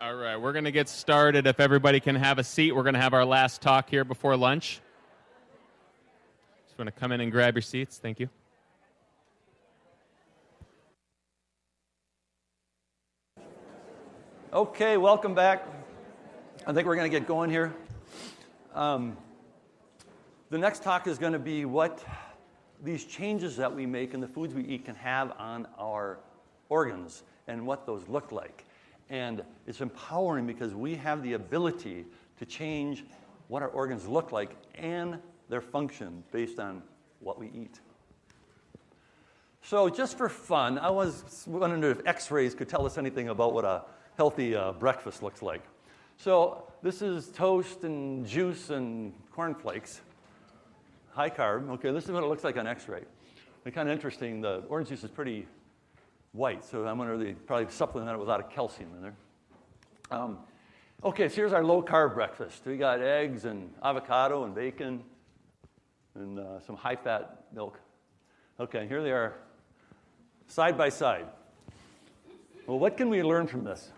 All right, we're going to get started. If everybody can have a seat, we're going to have our last talk here before lunch. Just want to come in and grab your seats. Thank you. Okay, welcome back. I think we're going to get going here. The next talk is going to be what these changes that we make in the foods we eat can have on our organs and what those look like. And it's empowering because we have the ability to change what our organs look like and their function based on what we eat. So just for fun, I was wondering if X-rays could tell us anything about what a healthy breakfast looks like. So this is toast and juice and cornflakes, high carb. Okay, this is what it looks like on X-ray. It's kind of interesting. The orange juice is pretty white, so I'm wondering if they probably supplement it with a lot of calcium in there. Okay, so here's our low-carb breakfast. We got eggs and avocado and bacon and some high-fat milk. Okay, here they are, side by side. Well, what can we learn from this?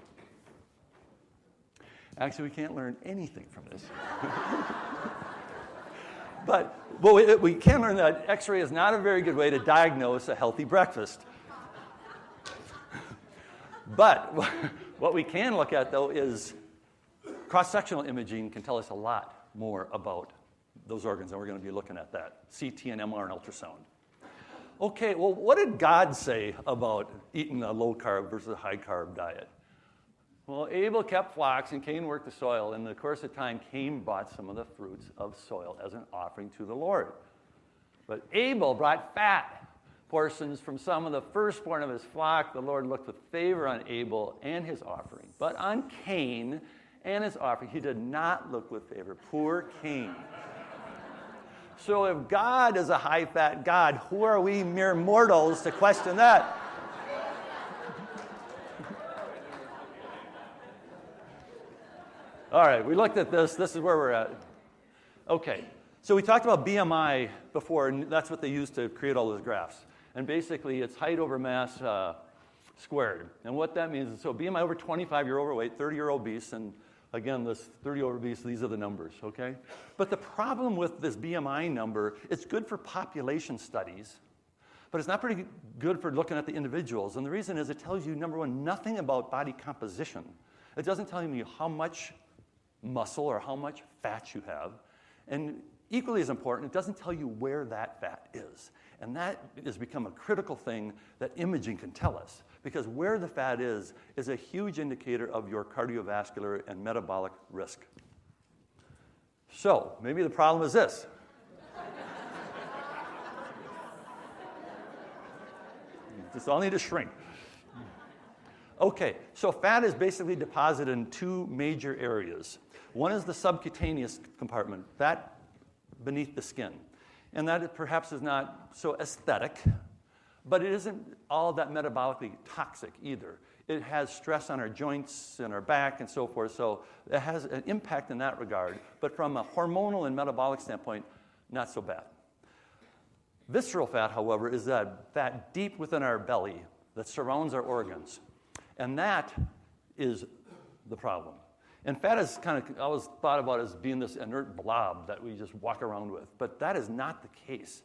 Actually, we can't learn anything from this. But we can learn that X-ray is not a very good way to diagnose a healthy breakfast. But what we can look at, though, is cross-sectional imaging can tell us a lot more about those organs, and we're going to be looking at that, CT and MR and ultrasound. Okay, well, what did God say about eating a low-carb versus a high-carb diet? Well, Abel kept flocks, and Cain worked the soil. In the course of time, Cain brought some of the fruits of soil as an offering to the Lord. But Abel brought fat portions from some of the firstborn of his flock. The Lord looked with favor on Abel and his offering. But on Cain and his offering, he did not look with favor. Poor Cain. So if God is a high-fat God, who are we mere mortals to question that? All right, we looked at this. This is where we're at. Okay, so we talked about BMI before, and that's what they use to create all those graphs. And basically, it's height over mass squared. And what that means is, so BMI over 25, you're overweight, 30, you're obese, and again, this 30 obese, these are the numbers, okay? But the problem with this BMI number, it's good for population studies, but it's not pretty good for looking at the individuals. And the reason is it tells you, number one, nothing about body composition. It doesn't tell you how much muscle or how much fat you have. And equally as important, it doesn't tell you where that fat is. And that has become a critical thing that imaging can tell us, because where the fat is a huge indicator of your cardiovascular and metabolic risk. So maybe the problem is this. Just all need to shrink. Okay, so fat is basically deposited in two major areas. One is the subcutaneous compartment, fat beneath the skin. And that perhaps is not so aesthetic, but it isn't all that metabolically toxic either. It has stress on our joints and our back and so forth, so it has an impact in that regard. But from a hormonal and metabolic standpoint, not so bad. Visceral fat, however, is that fat deep within our belly that surrounds our organs. And that is the problem. And fat is kind of always thought about as being this inert blob that we just walk around with. But that is not the case.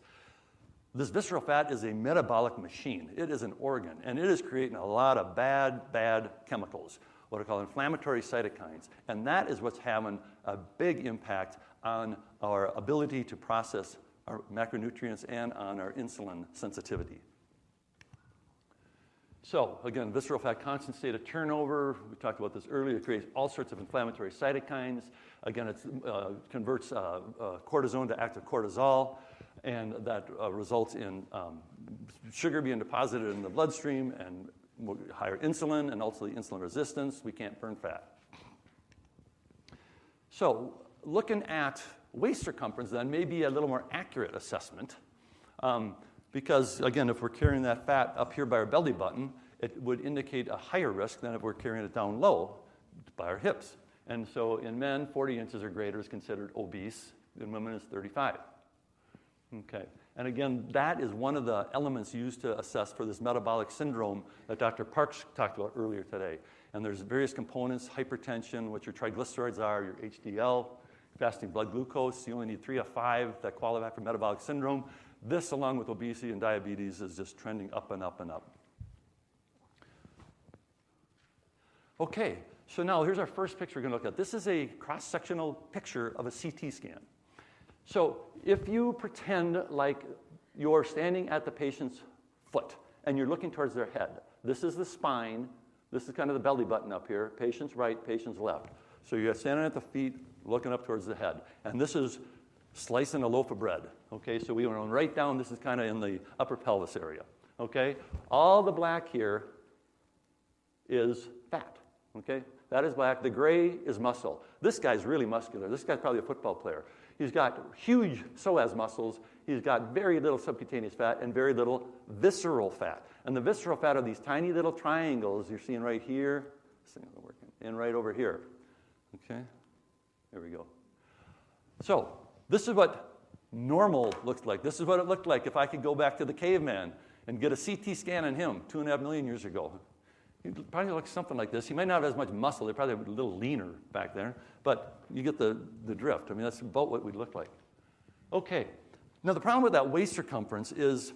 This visceral fat is a metabolic machine. It is an organ. And it is creating a lot of bad chemicals, what are called inflammatory cytokines. And that is what's having a big impact on our ability to process our macronutrients and on our insulin sensitivity. So, again, visceral fat, constant state of turnover. We talked about this earlier. It creates all sorts of inflammatory cytokines. Again, it converts cortisone to active cortisol, and that results in sugar being deposited in the bloodstream and higher insulin and ultimately insulin resistance. We can't burn fat. So, looking at waist circumference then may be a little more accurate assessment. Because, again, if we're carrying that fat up here by our belly button, it would indicate a higher risk than if we're carrying it down low by our hips. And so in men, 40 inches or greater is considered obese. In women, it's 35. Okay. And again, that is one of the elements used to assess for this metabolic syndrome that Dr. Parks talked about earlier today. And there's various components, hypertension, what your triglycerides are, your HDL, fasting blood glucose. You only need 3 of 5 that qualify for metabolic syndrome. This, along with obesity and diabetes, is just trending up and up and up. Okay, so now here's our first picture we're going to look at. This is a cross-sectional picture of a CT scan. So if you pretend like you're standing at the patient's foot and you're looking towards their head, this is the spine, this is kind of the belly button up here, patient's right, patient's left. So you're standing at the feet, looking up towards the head. And this is slicing a loaf of bread. Okay, so we went right down, this is kind of in the upper pelvis area. Okay, all the black here is fat. Okay, that is black. The gray is muscle. This guy's really muscular. This guy's probably a football player. He's got huge psoas muscles. He's got very little subcutaneous fat and very little visceral fat. And the visceral fat are these tiny little triangles you're seeing right here, and right over here. Okay, there we go. So this is what normal looks like. This is what it looked like if I could go back to the caveman and get a CT scan on him 2.5 million years ago. He probably looks something like this. He might not have as much muscle. They're probably a little leaner back there. But you get the drift. I mean, that's about what we'd look like. Okay. Now, the problem with that waist circumference is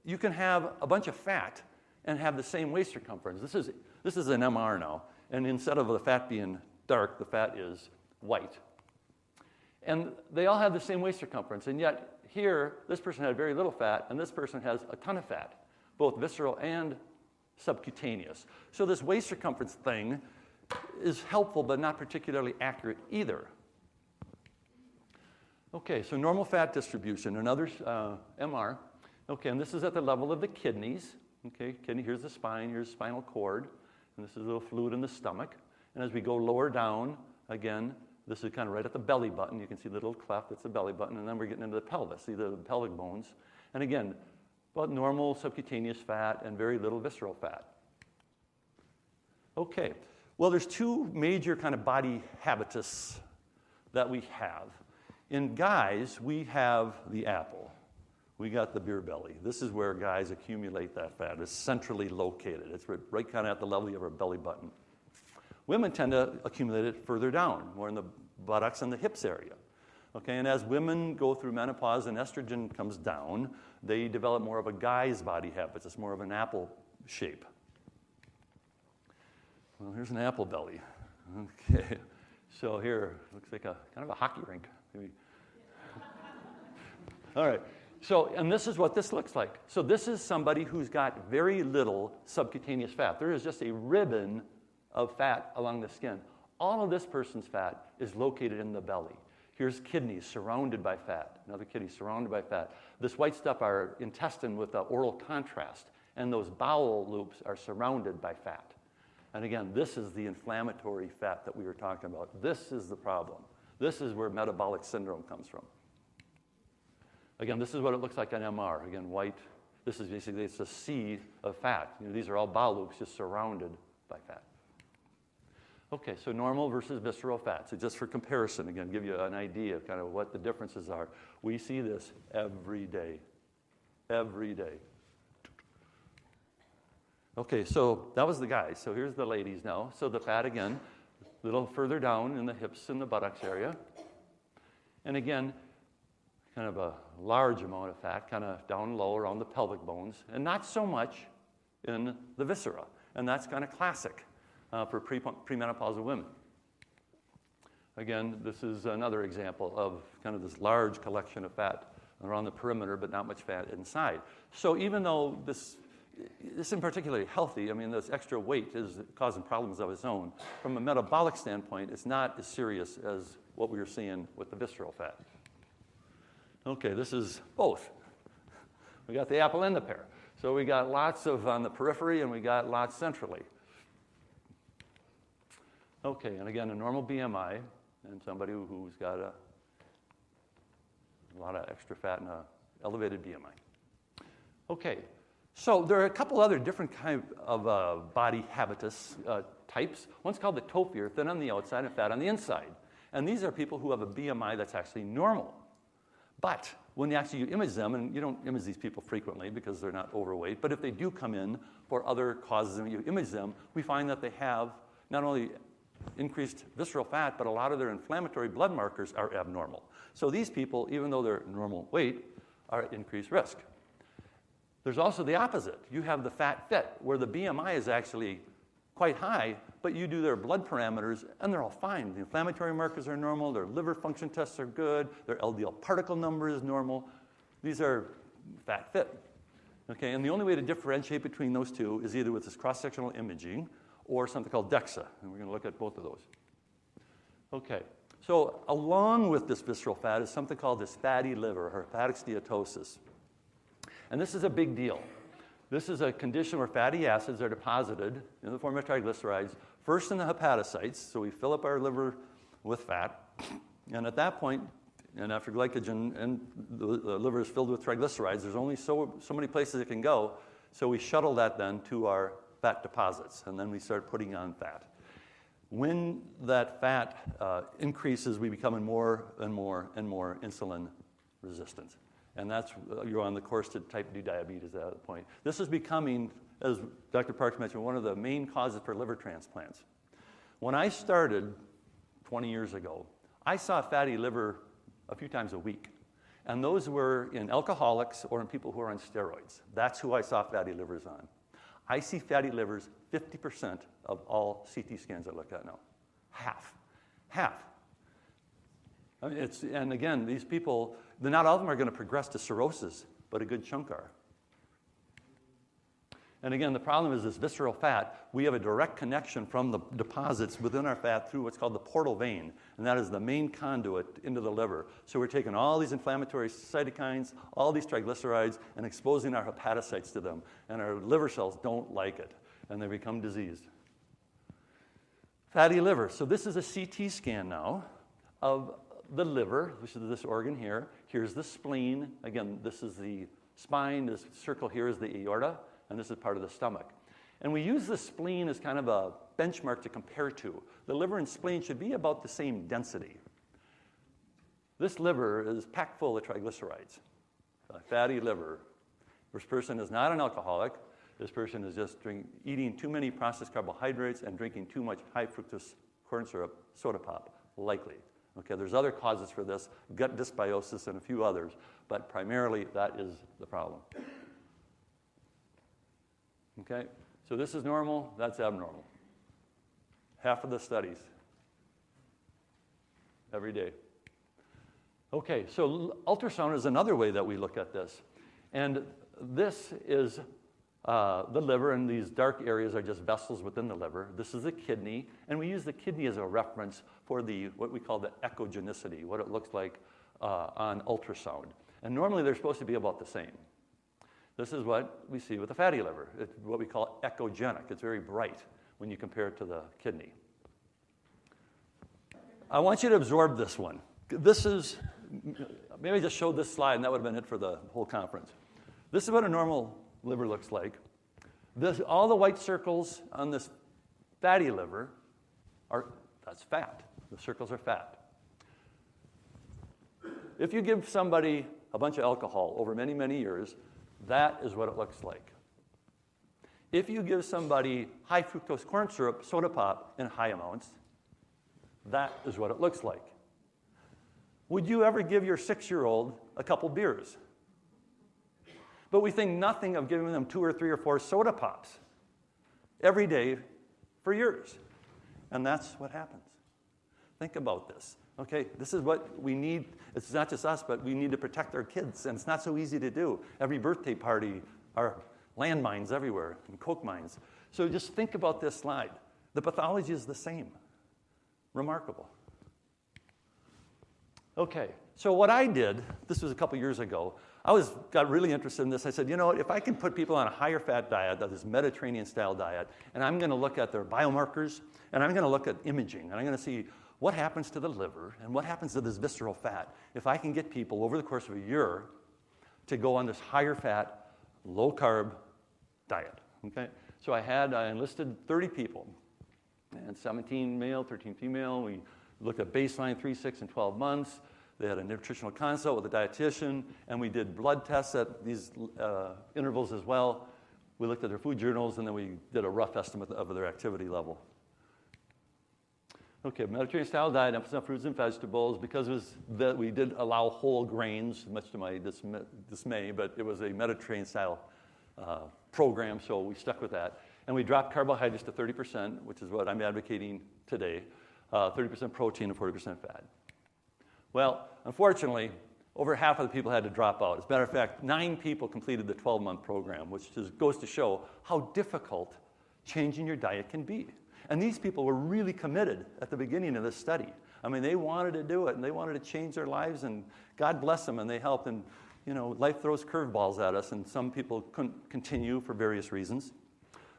you can have a bunch of fat and have the same waist circumference. This is an MR now. And instead of the fat being dark, the fat is white. And they all have the same waist circumference. And yet, here, this person had very little fat, and this person has a ton of fat, both visceral and subcutaneous. So this waist circumference thing is helpful, but not particularly accurate either. Okay, so normal fat distribution, another MR. Okay, and this is at the level of the kidneys. Okay, kidney, here's the spine, here's the spinal cord, and this is a little fluid in the stomach. And as we go lower down, again, this is kind of right at the belly button. You can see the little cleft, that's the belly button, and then we're getting into the pelvis, see the pelvic bones. And again, about normal subcutaneous fat and very little visceral fat. Okay, well, there's two major kind of body habitus that we have. In guys, we have the apple. We got the beer belly. This is where guys accumulate that fat. It's centrally located. It's right kind of at the level of our belly button. Women tend to accumulate it further down, more in the buttocks and the hips area. Okay, and as women go through menopause and estrogen comes down, they develop more of a guy's body habit. It's more of an apple shape. Well, here's an apple belly. Okay, so here, looks like a kind of a hockey rink. Maybe. All right, so, and this is what this looks like. So this is somebody who's got very little subcutaneous fat. There is just a ribbon of fat along the skin. All of this person's fat is located in the belly. Here's kidneys surrounded by fat. Another kidney surrounded by fat. This white stuff are intestine with the oral contrast, and those bowel loops are surrounded by fat. And again, this is the inflammatory fat that we were talking about. This is the problem. This is where metabolic syndrome comes from. Again, this is what it looks like on MR. Again, white. This is basically, it's a sea of fat. You know, these are all bowel loops just surrounded by fat. Okay, so normal versus visceral fat. So just for comparison, again, give you an idea of kind of what the differences are. We see this every day. Every day. Okay, so that was the guys. So here's the ladies now. So the fat, again, a little further down in the hips and the buttocks area. And again, kind of a large amount of fat, kind of down low around the pelvic bones, and not so much in the viscera. And that's kind of classic for premenopausal women. Again, this is another example of kind of this large collection of fat around the perimeter, but not much fat inside. So even though this isn't particularly healthy, I mean, this extra weight is causing problems of its own. From a metabolic standpoint, it's not as serious as what we were seeing with the visceral fat. Okay, this is both. We got the apple and the pear. So we got lots of on the periphery, and we got lots centrally. Okay, and again, a normal BMI, and somebody who's got a lot of extra fat and an elevated BMI. Okay, so there are a couple other different kind of body habitus types. One's called the tophier, thin on the outside and fat on the inside. And these are people who have a BMI that's actually normal. But when you actually image them, and you don't image these people frequently because they're not overweight, but if they do come in for other causes and you image them, we find that they have not only increased visceral fat, but a lot of their inflammatory blood markers are abnormal. So these people, even though they're normal weight, are at increased risk. There's also the opposite. You have the fat fit, where the BMI is actually quite high, but you do their blood parameters, and they're all fine. The inflammatory markers are normal, their liver function tests are good, their LDL particle number is normal. These are fat fit. Okay, and the only way to differentiate between those two is either with this cross-sectional imaging or something called DEXA, and we're going to look at both of those. Okay, so along with this visceral fat is something called this fatty liver, or hepatic steatosis. And this is a big deal. This is a condition where fatty acids are deposited in the form of triglycerides, first in the hepatocytes, so we fill up our liver with fat, and at that point, and after glycogen and the liver is filled with triglycerides, there's only so many places it can go, so we shuttle that then to our fat deposits, and then we start putting on fat. When that fat increases, we become more and more and more insulin resistant. And that's, you're on the course to type 2 diabetes at that point. This is becoming, as Dr. Parks mentioned, one of the main causes for liver transplants. When I started 20 years ago, I saw fatty liver a few times a week. And those were in alcoholics or in people who are on steroids. That's who I saw fatty livers on. I see fatty livers 50% of all CT scans I look at now. Half. I mean, and again, these people, not all of them are going to progress to cirrhosis, but a good chunk are. And again, the problem is this visceral fat. We have a direct connection from the deposits within our fat through what's called the portal vein, and that is the main conduit into the liver. So we're taking all these inflammatory cytokines, all these triglycerides, and exposing our hepatocytes to them. And our liver cells don't like it, and they become diseased. Fatty liver. So this is a CT scan now of the liver, which is this organ here. Here's the spleen. Again, this is the spine. This circle here is the aorta, and this is part of the stomach. And we use the spleen as kind of a benchmark to compare to. The liver and spleen should be about the same density. This liver is packed full of triglycerides, a fatty liver. This person is not an alcoholic. This person is just eating too many processed carbohydrates and drinking too much high fructose corn syrup, soda pop, likely. Okay, there's other causes for this, gut dysbiosis and a few others, but primarily that is the problem. Okay, so this is normal, that's abnormal. Half of the studies every day. Okay, so ultrasound is another way that we look at this. And this is the liver, and these dark areas are just vessels within the liver. This is the kidney, and we use the kidney as a reference for what we call the echogenicity, what it looks like on ultrasound. And normally they're supposed to be about the same. This is what we see with the fatty liver. It's what we call echogenic. It's very bright when you compare it to the kidney. I want you to absorb this one. This is, maybe I just showed this slide, and that would have been it for the whole conference. This is what a normal liver looks like. All the white circles on this fatty liver that's fat. The circles are fat. If you give somebody a bunch of alcohol over many, many years, that is what it looks like. If you give somebody high fructose corn syrup, soda pop in high amounts, that is what it looks like. Would you ever give your 6-year-old a couple beers? But we think nothing of giving them 2 or 3 or 4 soda pops every day for years. And that's what happens. Think about this. Okay, this is what we need. It's not just us, but we need to protect our kids, and it's not so easy to do. Every birthday party are landmines everywhere and coke mines. So just think about this slide. The pathology is the same. Remarkable. Okay, so what I did, this was a couple years ago, got really interested in this. I said, you know what, if I can put people on a higher fat diet, this Mediterranean-style diet, and I'm going to look at their biomarkers, and I'm going to look at imaging, and I'm going to see what happens to the liver and what happens to this visceral fat if I can get people over the course of a year to go on this higher fat, low-carb diet. Okay? So I enlisted 30 people, and 17 male, 13 female. We looked at baseline 3, 6, and 12 months. They had a nutritional consult with a dietitian, and we did blood tests at these intervals as well. We looked at their food journals, and then we did a rough estimate of their activity level. Okay, Mediterranean-style diet, emphasis on fruits and vegetables. Because we did allow whole grains, much to my dismay, but it was a Mediterranean-style program, so we stuck with that. And we dropped carbohydrates to 30%, which is what I'm advocating today, 30% protein and 40% fat. Well, unfortunately, over half of the people had to drop out. As a matter of fact, 9 people completed the 12-month program, which goes to show how difficult changing your diet can be. And these people were really committed at the beginning of this study. I mean, they wanted to do it, and they wanted to change their lives, and God bless them, and they helped. And, life throws curveballs at us, and some people couldn't continue for various reasons.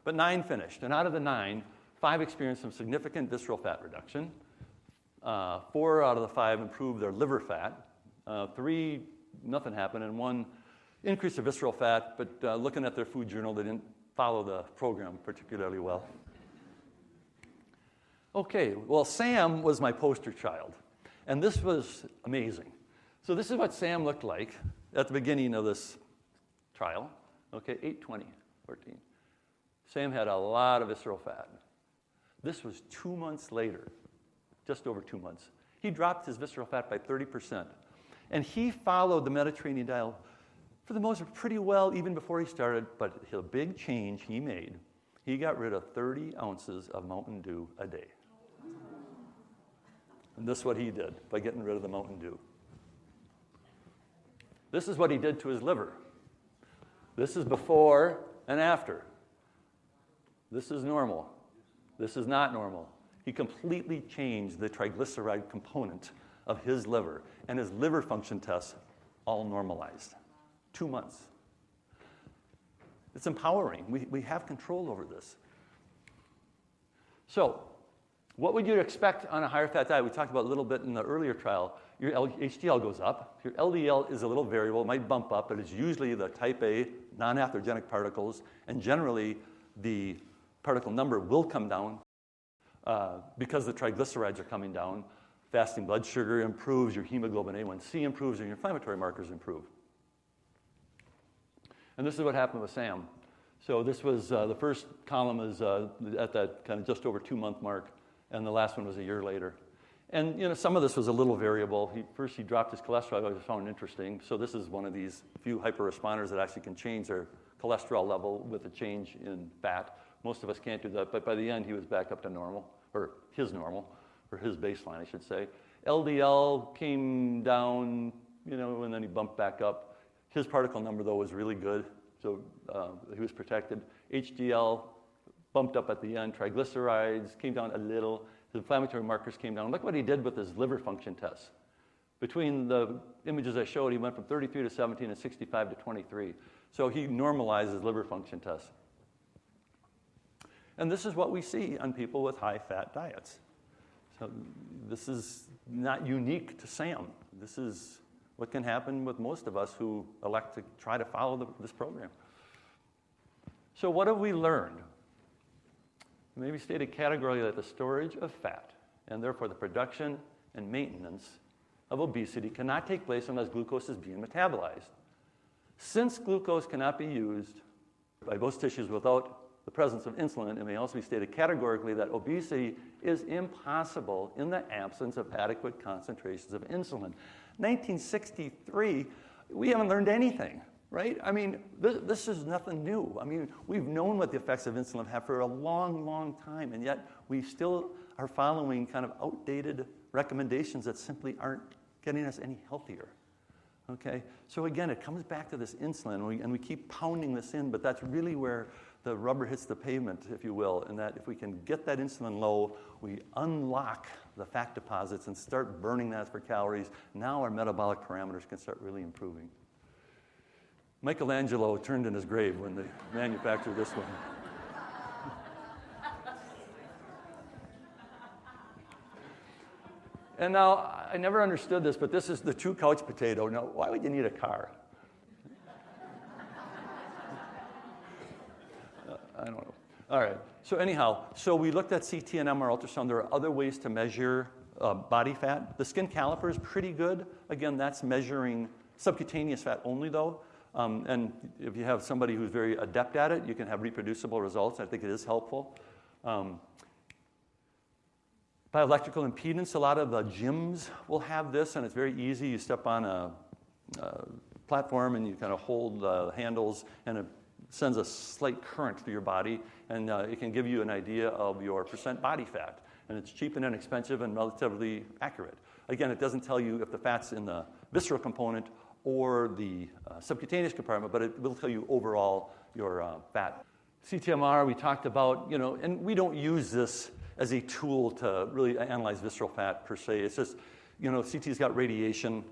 But 9 finished, and out of the 9, 5 experienced some significant visceral fat reduction. 4 out of the 5 improved their liver fat. 3, nothing happened, and 1 increased their visceral fat, but looking at their food journal, they didn't follow the program particularly well. Okay, well, Sam was my poster child, and this was amazing. So this is what Sam looked like at the beginning of this trial. Okay, 8:20, 14. Sam had a lot of visceral fat. This was 2 months later, just over 2 months. He dropped his visceral fat by 30%, and he followed the Mediterranean diet for the most part pretty well even before he started, but the big change he made, he got rid of 30 ounces of Mountain Dew a day. And this is what he did by getting rid of the Mountain Dew. This is what he did to his liver. This is before and after. This is normal. This is not normal. He completely changed the triglyceride component of his liver, and his liver function tests all normalized. 2 months. It's empowering. We have control over this. So, what would you expect on a higher fat diet? We talked about a little bit in the earlier trial. Your HDL goes up. Your LDL is a little variable. It might bump up, but it's usually the type A non-atherogenic particles, and generally the particle number will come down because the triglycerides are coming down. Fasting blood sugar improves, your hemoglobin A1C improves, and your inflammatory markers improve. And this is what happened with Sam. So this was the first column is at that kind of just over 2 month mark, and the last one was a year later. And some of this was a little variable. First he dropped his cholesterol, I always found interesting. So this is one of these few hyper-responders that actually can change their cholesterol level with a change in fat. Most of us can't do that, but by the end he was back up to normal, or his baseline, I should say. LDL came down, and then he bumped back up. His particle number, though, was really good, so he was protected. HDL bumped up at the end. Triglycerides came down a little. His inflammatory markers came down. Look what he did with his liver function tests. Between the images I showed, he went from 33 to 17 and 65 to 23. So he normalized his liver function tests. And this is what we see on people with high-fat diets. So this is not unique to Sam. This is what can happen with most of us who elect to try to follow this program. So what have we learned? Maybe stated categorically that the storage of fat, and therefore the production and maintenance of obesity, cannot take place unless glucose is being metabolized. Since glucose cannot be used by most tissues without the presence of insulin, it may also be stated categorically that obesity is impossible in the absence of adequate concentrations of insulin. 1963, we haven't learned anything, right? I mean, this is nothing new. I mean, we've known what the effects of insulin have for a long, long time, and yet we still are following kind of outdated recommendations that simply aren't getting us any healthier. Okay, so again, it comes back to this insulin, and we keep pounding this in, but that's really where the rubber hits the pavement, if you will, and that if we can get that insulin low, we unlock the fat deposits and start burning that for calories. Now our metabolic parameters can start really improving. Michelangelo turned in his grave when they manufactured this one. And now, I never understood this, but this is the true couch potato. Now, why would you need a car? I don't know. All right. So anyhow, we looked at CT and MR ultrasound. There are other ways to measure body fat. The skin caliper is pretty good. Again, that's measuring subcutaneous fat only, though. And if you have somebody who's very adept at it, you can have reproducible results. I think it is helpful. Bioelectrical impedance, a lot of the gyms will have this, and it's very easy. You step on a platform and you kind of hold the handles, and it sends a slight current through your body, and it can give you an idea of your percent body fat. And it's cheap and inexpensive and relatively accurate. Again, it doesn't tell you if the fat's in the visceral component or the subcutaneous compartment, but it will tell you overall your fat. CTMR, we talked about, and we don't use this as a tool to really analyze visceral fat per se. It's just, CT's got radiation,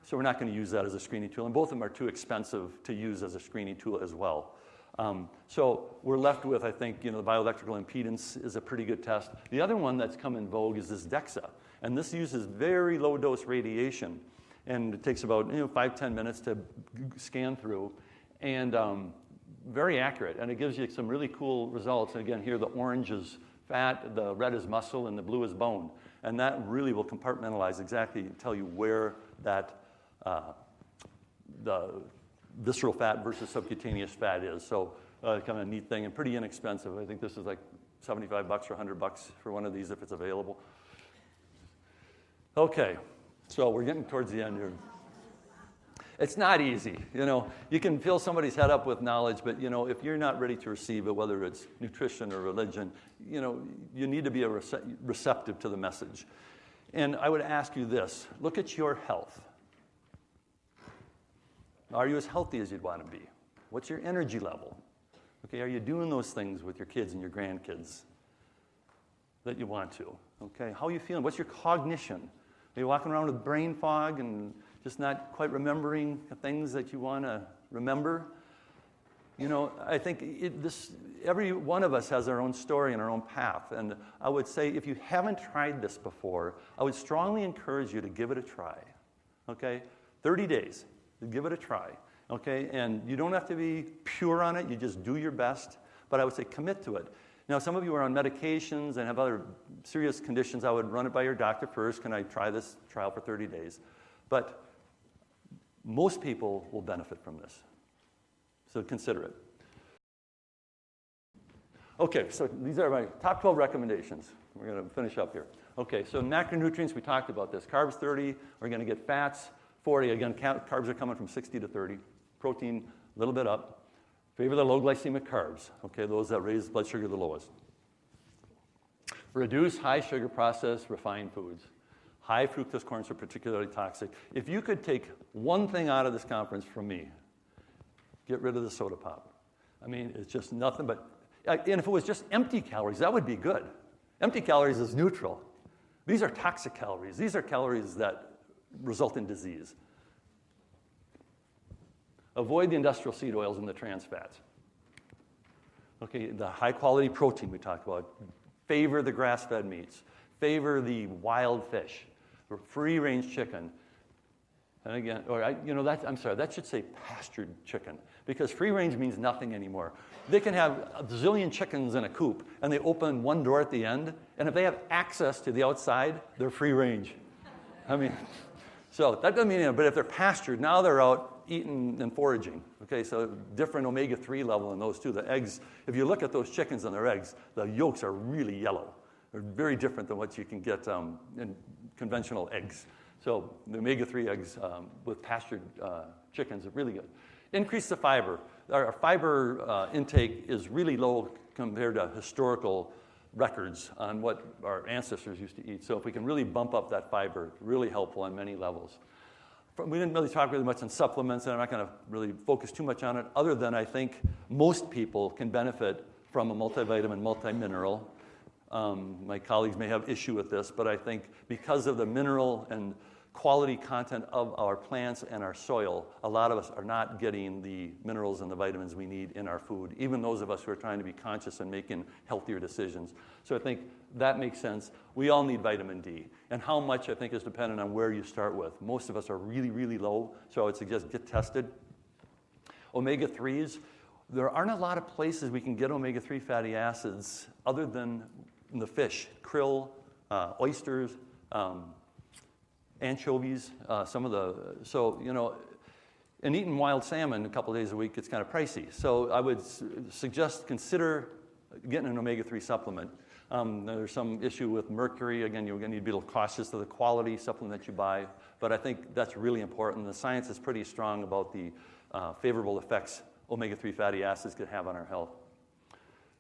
so we're not going to use that as a screening tool. And both of them are too expensive to use as a screening tool as well. So we're left with, I think, the bioelectrical impedance is a pretty good test. The other one that's come in vogue is this DEXA. And this uses very low dose radiation. And it takes about 5-10 minutes to scan through. And very accurate. And it gives you some really cool results. And again, here the orange is fat, the red is muscle, and the blue is bone. And that really will compartmentalize exactly, tell you where that the visceral fat versus subcutaneous fat is. So kind of a neat thing and pretty inexpensive. I think this is like $75 or $100 for one of these if it's available. Okay, so we're getting towards the end here. It's not easy, You can fill somebody's head up with knowledge, but, if you're not ready to receive it, whether it's nutrition or religion, you need to be receptive to the message. And I would ask you this. Look at your health. Are you as healthy as you'd want to be? What's your energy level? Okay, are you doing those things with your kids and your grandkids that you want to? Okay, how are you feeling? What's your cognition? Are you walking around with brain fog and just not quite remembering things that you want to remember? I think every one of us has our own story and our own path. And I would say if you haven't tried this before, I would strongly encourage you to give it a try. Okay? 30 days. Give it a try. Okay? And you don't have to be pure on it. You just do your best. But I would say commit to it. Now, some of you are on medications and have other serious conditions. I would run it by your doctor first. Can I try this trial for 30 days? But most people will benefit from this. So consider it. Okay, so these are my top 12 recommendations. We're going to finish up here. Okay, so macronutrients, we talked about this. Carbs 30, we're going to get fats 40. Again, carbs are coming from 60 to 30. Protein, a little bit up. Favor the low glycemic carbs, okay, those that raise blood sugar the lowest. Reduce high sugar processed refined foods. High fructose corns are particularly toxic. If you could take one thing out of this conference from me, get rid of the soda pop. I mean, it's just nothing but, and if it was just empty calories, that would be good. Empty calories is neutral. These are toxic calories. These are calories that result in disease. Avoid the industrial seed oils and the trans fats. Okay, the high quality protein we talked about. Favor the grass-fed meats. Favor the wild fish. Or free-range chicken. And again, that should say pastured chicken, because free-range means nothing anymore. They can have a zillion chickens in a coop, and they open one door at the end, and if they have access to the outside, they're free-range. I mean, so that doesn't mean anything, but if they're pastured, now they're out eating and foraging. Okay, so different omega-3 level in those two. The eggs, if you look at those chickens and their eggs, the yolks are really yellow. They're very different than what you can get in conventional eggs. So the omega-3 eggs with pastured chickens are really good. Increase the fiber. Our fiber intake is really low compared to historical records on what our ancestors used to eat. So if we can really bump up that fiber, really helpful on many levels. We didn't really talk really much on supplements, and I'm not going to really focus too much on it, other than I think most people can benefit from a multivitamin, multimineral. My colleagues may have issue with this, but I think because of the mineral and quality content of our plants and our soil, a lot of us are not getting the minerals and the vitamins we need in our food, even those of us who are trying to be conscious and making healthier decisions. So I think that makes sense. We all need vitamin D. And how much, I think, is dependent on where you start with. Most of us are really, really low, so I would suggest get tested. Omega-3s, there aren't a lot of places we can get omega-3 fatty acids other than in the fish, krill, oysters, anchovies, and eating wild salmon a couple days a week, it's kind of pricey. So I would suggest consider getting an omega-3 supplement. There's some issue with mercury. Again, you're going to need to be a little cautious of the quality supplement that you buy, but I think that's really important. The science is pretty strong about the favorable effects omega-3 fatty acids can have on our health.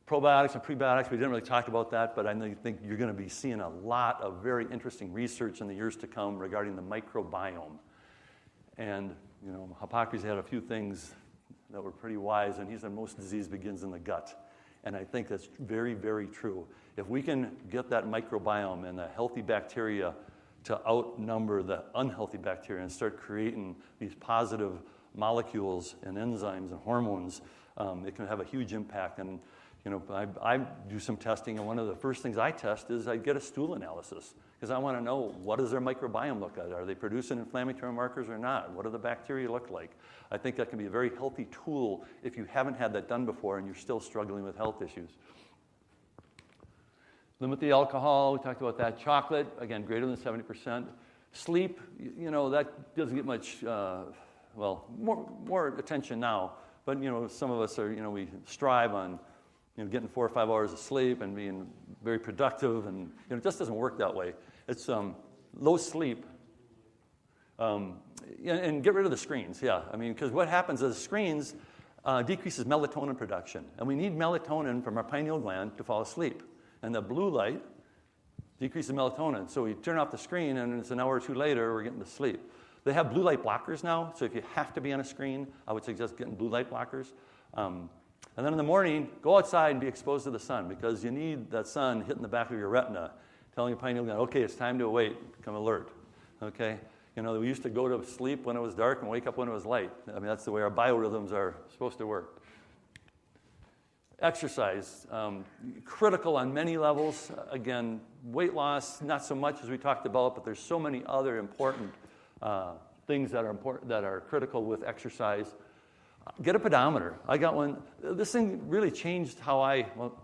Probiotics and prebiotics, we didn't really talk about that, but I think you're going to be seeing a lot of very interesting research in the years to come regarding the microbiome. And, Hippocrates had a few things that were pretty wise, and he said most disease begins in the gut. And I think that's very, very true. If we can get that microbiome and the healthy bacteria to outnumber the unhealthy bacteria and start creating these positive molecules and enzymes and hormones, it can have a huge impact. And I do some testing, and one of the first things I test is I get a stool analysis because I want to know, what does their microbiome look like? Are they producing inflammatory markers or not? What do the bacteria look like? I think that can be a very healthy tool if you haven't had that done before and you're still struggling with health issues. Limit the alcohol, we talked about that. Chocolate, again, greater than 70%. Sleep, that doesn't get much, more attention now. But, some of us are, we strive on getting 4 or 5 hours of sleep and being very productive, and it just doesn't work that way. It's low sleep, and get rid of the screens, because what happens is screens decreases melatonin production, and we need melatonin from our pineal gland to fall asleep, and the blue light decreases melatonin, so we turn off the screen, and it's an hour or two later, we're getting to sleep. They have blue light blockers now, so if you have to be on a screen, I would suggest getting blue light blockers. And then in the morning, go outside and be exposed to the sun because you need that sun hitting the back of your retina, telling your pineal gland, okay, it's time to awake, become alert, okay? We used to go to sleep when it was dark and wake up when it was light. That's the way our biorhythms are supposed to work. Exercise, critical on many levels. Again, weight loss, not so much as we talked about, but there's so many other important things that are critical with exercise. Get a pedometer. I got one. This thing really changed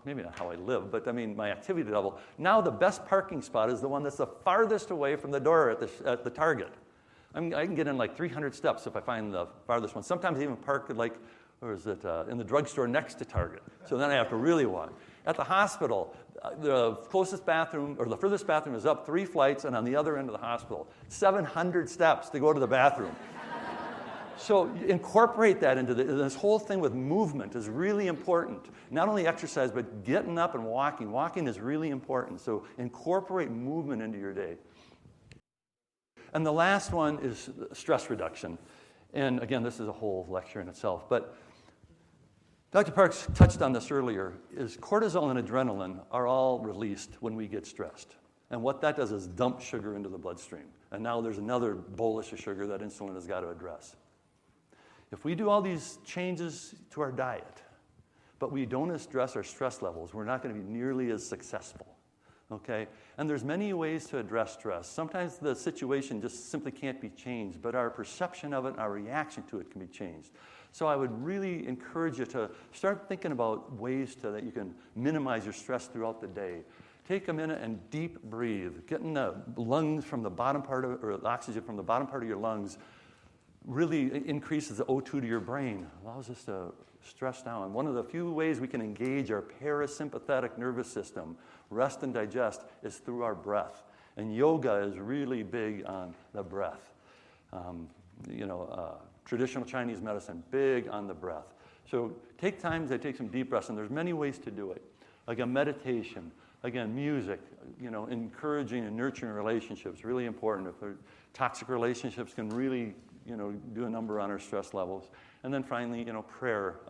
maybe not how I live, but my activity level. Now the best parking spot is the one that's the farthest away from the door at the Target. I can get in like 300 steps if I find the farthest one. Sometimes I even park in the drugstore next to Target. So then I have to really walk. At the hospital, the closest bathroom, or the furthest bathroom is up 3 flights and on the other end of the hospital. 700 steps to go to the bathroom. So incorporate that into this whole thing with movement is really important. Not only exercise, but getting up and walking. Walking is really important. So incorporate movement into your day. And the last one is stress reduction. And again, this is a whole lecture in itself. But Dr. Parks touched on this earlier, is cortisol and adrenaline are all released when we get stressed. And what that does is dump sugar into the bloodstream. And now there's another bolus of sugar that insulin has got to address. If we do all these changes to our diet, but we don't address our stress levels, we're not going to be nearly as successful, okay? And there's many ways to address stress. Sometimes the situation just simply can't be changed, but our perception of it and our reaction to it can be changed. So I would really encourage you to start thinking about ways that you can minimize your stress throughout the day. Take a minute and deep breathe. Getting the lungs from the bottom part or the oxygen from the bottom part of your lungs really increases the O2 to your brain, allows us to stress down. One of the few ways we can engage our parasympathetic nervous system, rest and digest, is through our breath. And yoga is really big on the breath. Traditional Chinese medicine, big on the breath. So take time to take some deep breaths, and there's many ways to do it. Again, meditation, again, music, encouraging and nurturing relationships, really important. If they're toxic relationships can really do a number on our stress levels. And then finally, prayer,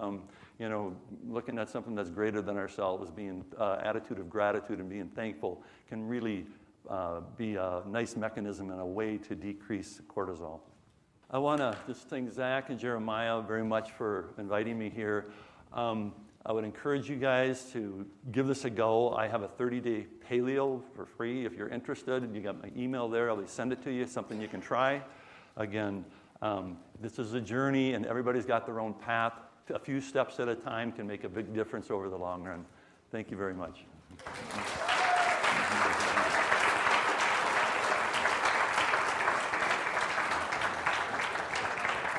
looking at something that's greater than ourselves, being attitude of gratitude and being thankful can really be a nice mechanism and a way to decrease cortisol. I want to just thank Zach and Jeremiah very much for inviting me here. I would encourage you guys to give this a go. I have a 30-day paleo for free if you're interested. You got my email there. I'll send it to you, something you can try. Again, this is a journey, and everybody's got their own path. A few steps at a time can make a big difference over the long run. Thank you very much.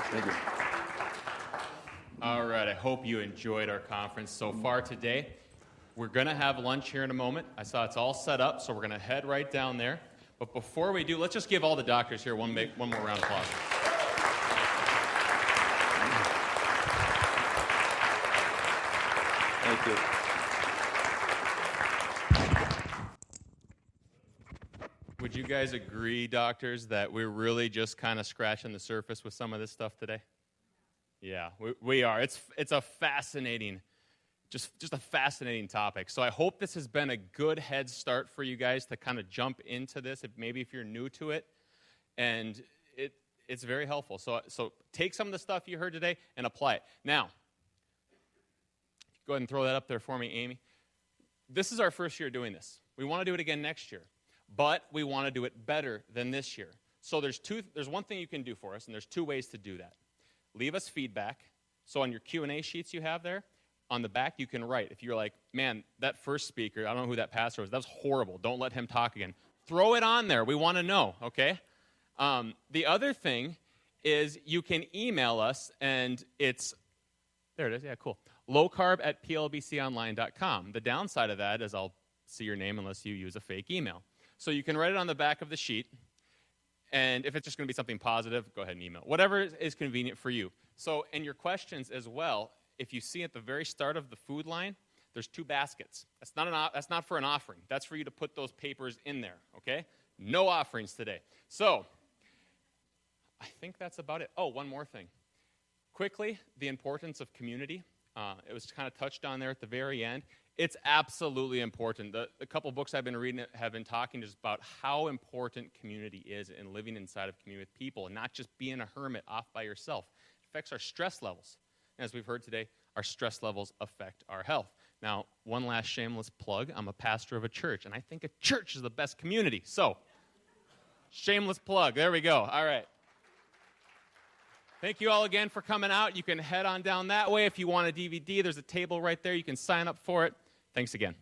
Thank you. All right, I hope you enjoyed our conference so far today. We're going to have lunch here in a moment. I saw it's all set up, so we're going to head right down there. But before we do, let's just give all the doctors here one more round of applause. Thank you. Would you guys agree, doctors, that we're really just kind of scratching the surface with some of this stuff today? Yeah, we are. It's a fascinating, just a fascinating topic. So I hope this has been a good head start for you guys to kind of jump into this, maybe if you're new to it, and it's very helpful. So take some of the stuff you heard today and apply it. Now, go ahead and throw that up there for me, Amy. This is our first year doing this. We want to do it again next year, but we want to do it better than this year. So there's one thing you can do for us, and there's 2 ways to do that. Leave us feedback. So on your Q&A sheets you have there, on the back you can write. If you're like, man, that first speaker, I don't know who that pastor was, that was horrible. Don't let him talk again. Throw it on there. We want to know, okay? The other thing is you can email us, and there it is, yeah, cool. Low-Carb@plbconline.com. The downside of that is I'll see your name unless you use a fake email. So you can write it on the back of the sheet, and if it's just going to be something positive, go ahead and email. Whatever is convenient for you. So, and your questions as well, if you see at the very start of the food line, there's 2 baskets. That's not for an offering. That's for you to put those papers in there, okay? No offerings today. So, I think that's about it. Oh, one more thing. Quickly, the importance of community. It was kind of touched on there at the very end. It's absolutely important. The couple books I've been reading have been talking just about how important community is in living inside of community with people and not just being a hermit off by yourself. It affects our stress levels. And as we've heard today, our stress levels affect our health. Now, one last shameless plug. I'm a pastor of a church, and I think a church is the best community. So, shameless plug. There we go. All right. Thank you all again for coming out. You can head on down that way. If you want a DVD, there's a table right there. You can sign up for it. Thanks again.